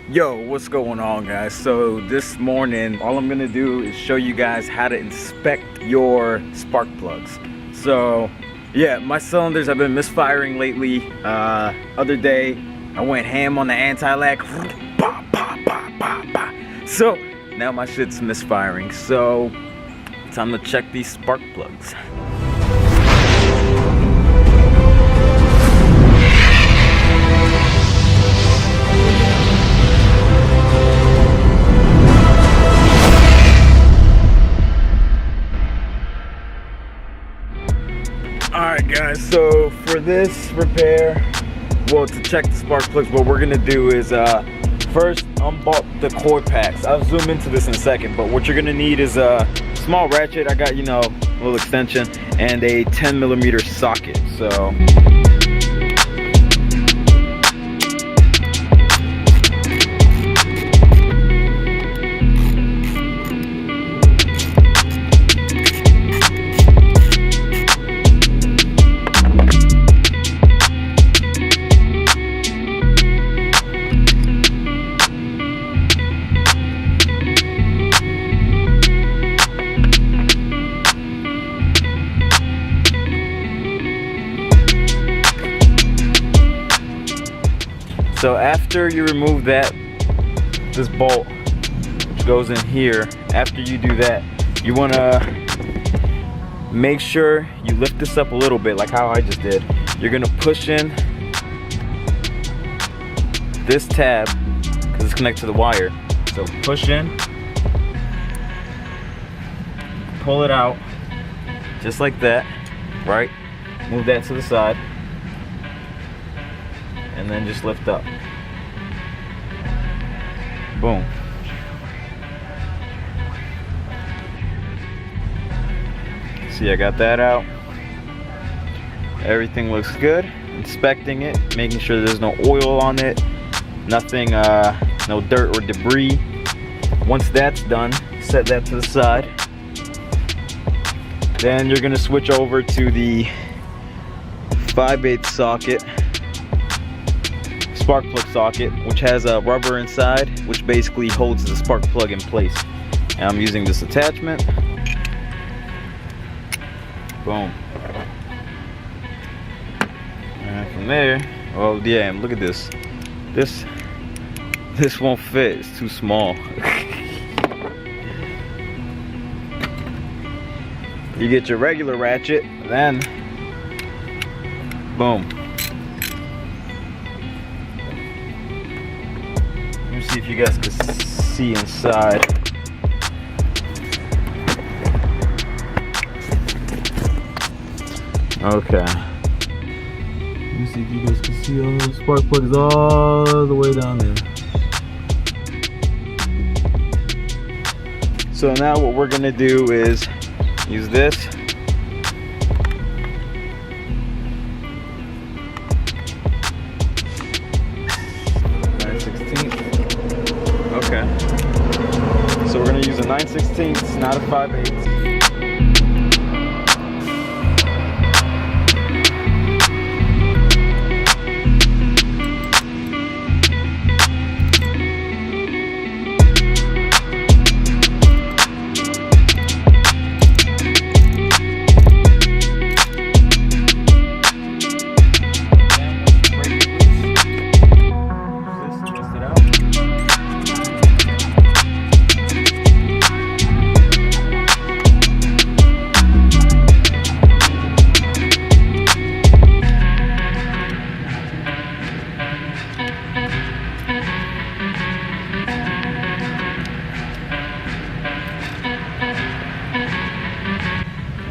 Yo, what's going on, guys? So this morning all I'm gonna do is show you guys how to inspect your spark plugs. So yeah, my cylinders have been misfiring lately. Other day I went ham on the anti-lag. So now my shit's misfiring. So time to check these spark plugs. Alright guys, so for this repair, well, to check the spark plugs, what we're gonna do is first unbolt the cord packs. I'll zoom into this in a second, but what you're gonna need is a small ratchet. I got, you know, a little extension and a 10mm socket. So So after you remove this bolt, which goes in here, after you do that, you want to make sure you lift this up a little bit, like how I just did. You're going to push in this tab, because it's connected to the wire. So push in, pull it out, just like that, right? Move that to the side. And then just lift up. Boom. See, I got that out. Everything looks good. Inspecting it, making sure there's no oil on it, nothing, no dirt or debris. Once that's done, set that to the side. Then you're gonna switch over to the 5/8 socket. Spark plug socket, which has a rubber inside, which basically holds the spark plug in place. And I'm using this attachment. Boom. And from there, oh yeah, look at this. This won't fit, it's too small. You get your regular ratchet, then boom. See if you guys can see inside. Okay. Let me see if you guys can see all the spark plugs all the way down there. So now what we're gonna do is use this. Okay, so we're going to use a 9/16, not a 5/8.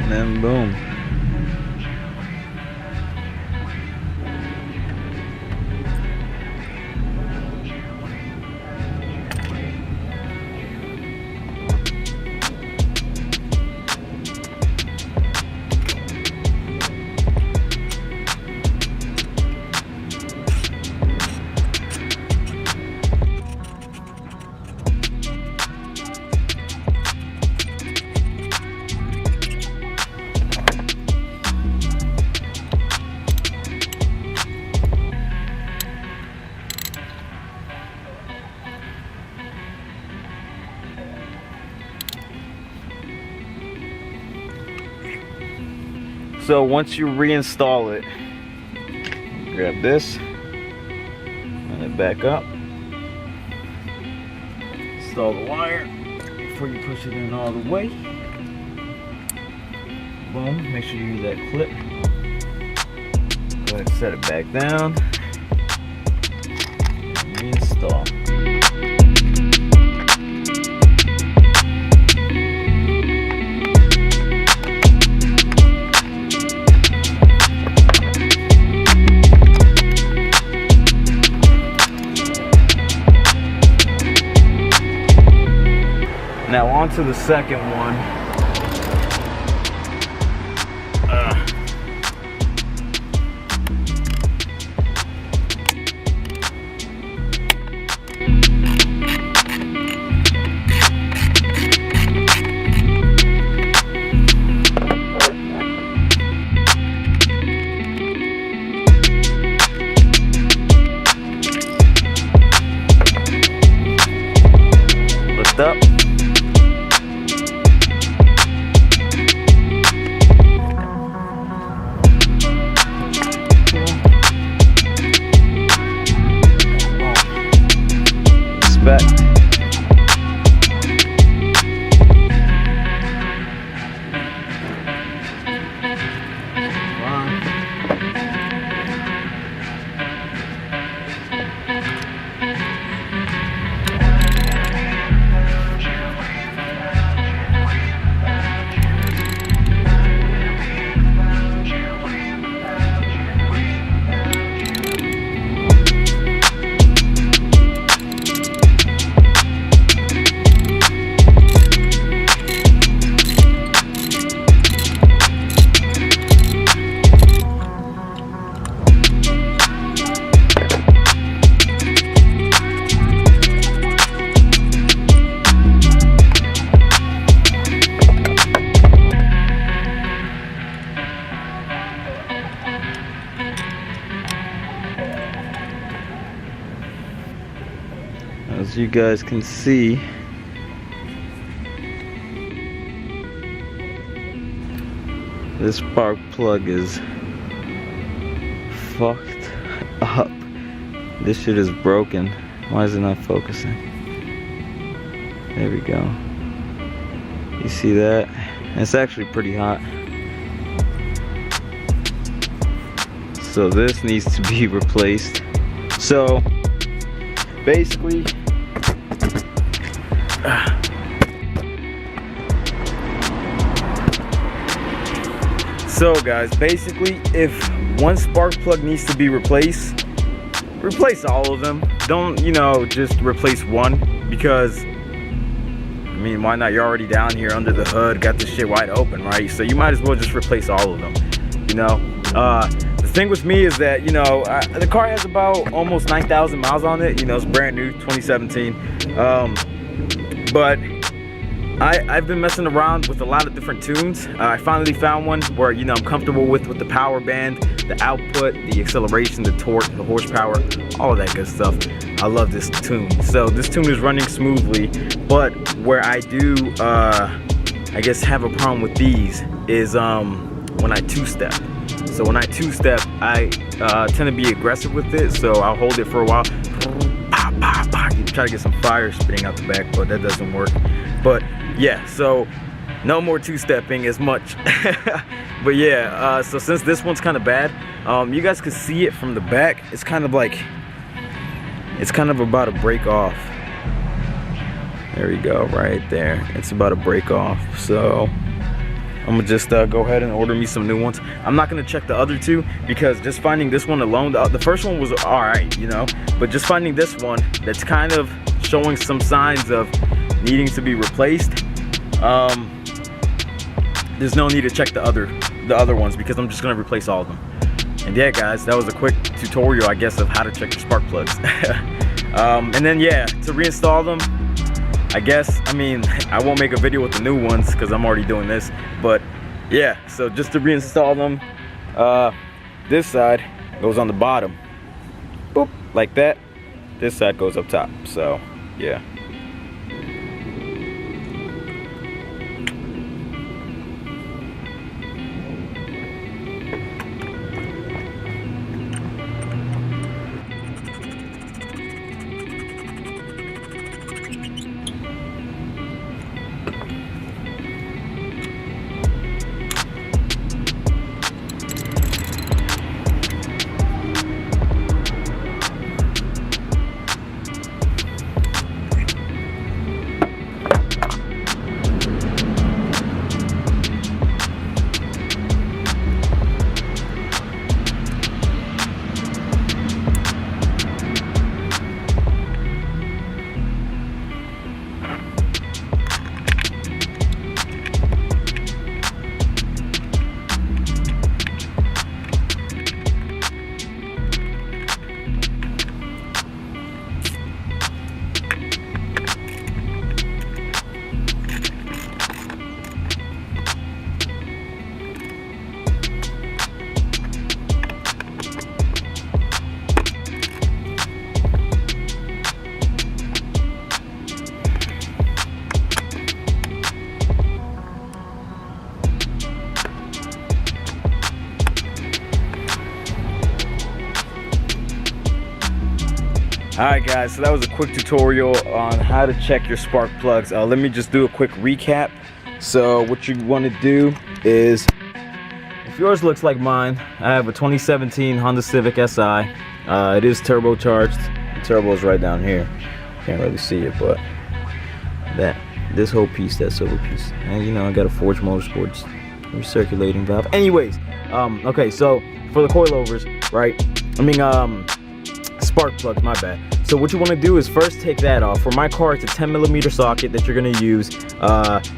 And then boom. So once you reinstall it, grab this, run it back up, install the wire before you push it in all the way. Boom, make sure you use that clip. Go ahead and set it back down. And reinstall. Now on to the second one. Lift up. Back. As you guys can see, this spark plug is fucked up. This shit is broken. Why is it not focusing? There we go. You see that? It's actually pretty hot. So this needs to be replaced. So basically, guys, basically, if one spark plug needs to be replaced, replace all of them. Don't, you know, just replace one, because I mean, why not? You're already down here under the hood, got this shit wide open, right? So you might as well just replace all of them, you know. The thing with me is that, you know, the car has about almost 9,000 miles on it. You know, it's brand new, 2017. But I've been messing around with a lot of different tunes. I finally found one where, you know, I'm comfortable with the power band, the output, the acceleration, the torque, the horsepower, all of that good stuff. I love this tune. So this tune is running smoothly, but where I do, I guess, have a problem with these is when I two-step. So when I two-step, I tend to be aggressive with it, so I'll hold it for a while. Pop, pop, pop. You try to get some fire spitting out the back, but that doesn't work. But yeah, so no more two-stepping as much. But yeah, so since this one's kind of bad, you guys can see it from the back. It's kind of like, it's kind of about to break off. There we go, right there. It's about to break off. So I'm gonna just go ahead and order me some new ones. I'm not gonna check the other two, because just finding this one alone, the first one was all right, you know, but just finding this one that's kind of showing some signs of needing to be replaced, there's no need to check the other ones, because I'm just gonna replace all of them. And yeah, guys, that was a quick tutorial, I guess, of how to check your spark plugs. And then yeah, to reinstall them, I guess, I mean, I won't make a video with the new ones because I'm already doing this, but yeah, so just to reinstall them, this side goes on the bottom, boop, like that. This side goes up top, so yeah. Alright guys, so that was a quick tutorial on how to check your spark plugs. Let me just do a quick recap. So what you want to do is, if yours looks like mine, I have a 2017 Honda Civic Si. It is turbocharged. The turbo is right down here. Can't really see it, but this whole piece, that silver piece. And you know, I got a Forge Motorsports recirculating valve. Anyways, okay, so for the coilovers, right? Spark plugs, my bad. So what you want to do is first take that off. For my car, it's a 10mm socket that you're going to use.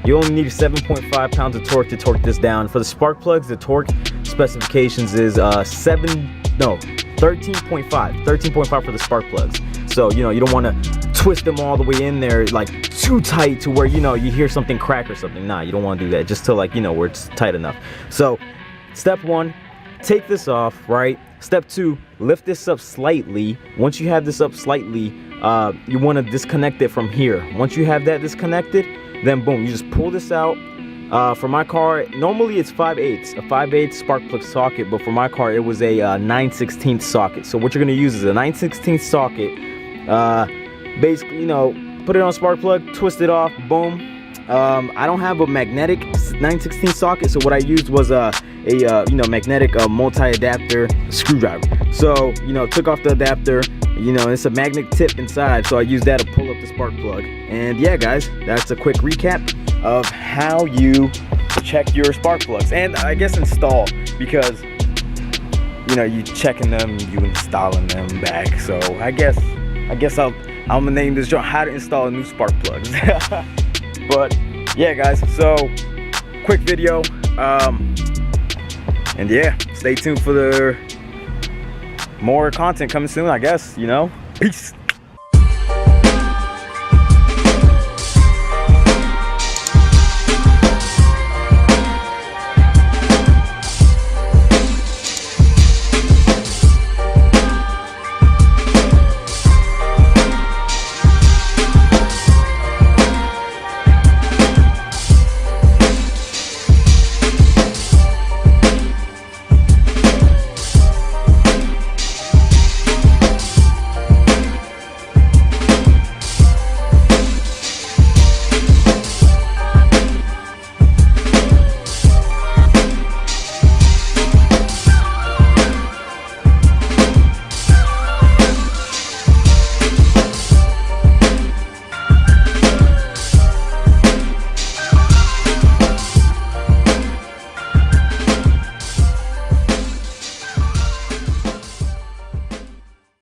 You only need 7.5 pounds of torque to torque this down. For the spark plugs, the torque specifications is 13.5 for the spark plugs. So you know, you don't want to twist them all the way in there like too tight to where, you know, you hear something crack or something. Nah, you don't want to do that. Just to, like, you know, where it's tight enough. So step one, take this off, right? Step two, lift this up slightly. Once you have this up slightly, you want to disconnect it from here. Once you have that disconnected, then boom, you just pull this out. For my car, normally it's 5/8, a 5/8 spark plug socket, but for my car it was a 9/16 socket. So what you're going to use is a 9/16 socket. Basically, you know, put it on spark plug, twist it off, boom. I don't have a magnetic 9/16 socket, so what I used was a magnetic multi-adapter screwdriver. So, you know, took off the adapter, you know, it's a magnet tip inside, so I used that to pull up the spark plug. And yeah guys, that's a quick recap of how you check your spark plugs, and I guess install, because you know, you checking them, you installing them back. So I guess I'm gonna name this joint how to install new spark plugs. But yeah guys, so quick video, and yeah, stay tuned for the more content coming soon, I guess, you know. Peace.